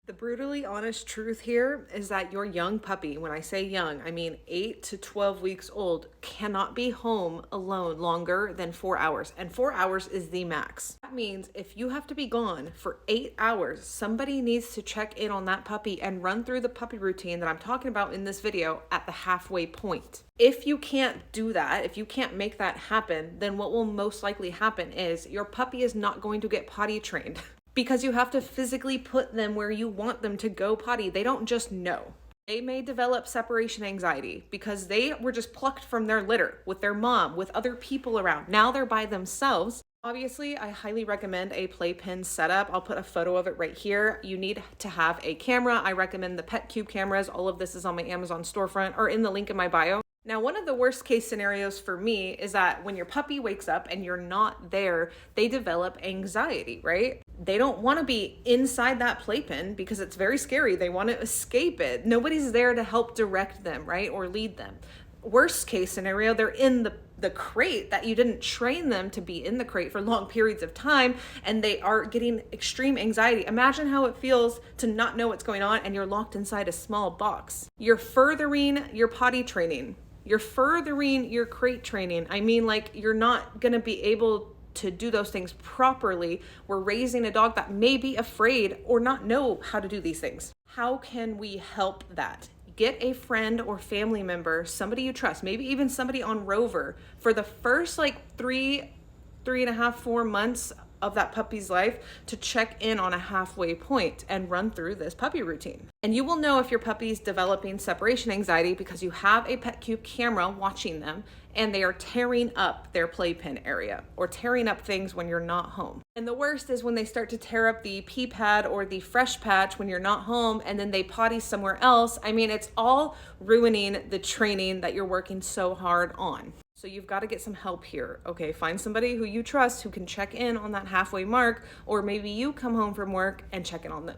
The brutally honest truth here is that your young puppy, when I say young, I mean 8 to 12 weeks old, cannot be home alone longer than 4 hours. And 4 hours is the max. That means if you have to be gone for 8 hours, somebody needs to check in on that puppy and run through the puppy routine that I'm talking about in this video at the halfway point. If you can't do that, if you can't make that happen, then what will most likely happen is your puppy is not going to get potty trained. Because you have to physically put them where you want them to go potty. They don't just know. They may develop separation anxiety because they were just plucked from their litter with their mom, with other people around. Now they're by themselves. Obviously, I highly recommend a playpen setup. I'll put a photo of it right here. You need to have a camera. I recommend the PetCube cameras. All of this is on my Amazon storefront or in the link in my bio. Now, one of the worst case scenarios for me is that when your puppy wakes up and you're not there, they develop anxiety, right? They don't want to be inside that playpen because it's very scary. They want to escape it. Nobody's there to help direct them, right? Or lead them. Worst case scenario, they're in the crate that you didn't train them to be in the crate for long periods of time, and they are getting extreme anxiety. Imagine how it feels to not know what's going on and you're locked inside a small box. You're furthering your potty training. You're furthering your crate training. I mean, like, you're not going to be able to do those things properly. We're raising a dog that may be afraid or not know how to do these things. How can we help that? Get a friend or family member, somebody you trust, maybe even somebody on Rover for the first like three and a half, 4 months of that puppy's life to check in on a halfway point and run through this puppy routine. And you will know if your puppy's developing separation anxiety because you have a PetCube camera watching them and they are tearing up their playpen area or tearing up things when you're not home. And the worst is when they start to tear up the pee pad or the fresh patch when you're not home and then they potty somewhere else. I mean, it's all ruining the training that you're working so hard on. So you've got to get some help here. Okay, find somebody who you trust who can check in on that halfway mark, or maybe you come home from work and check in on them.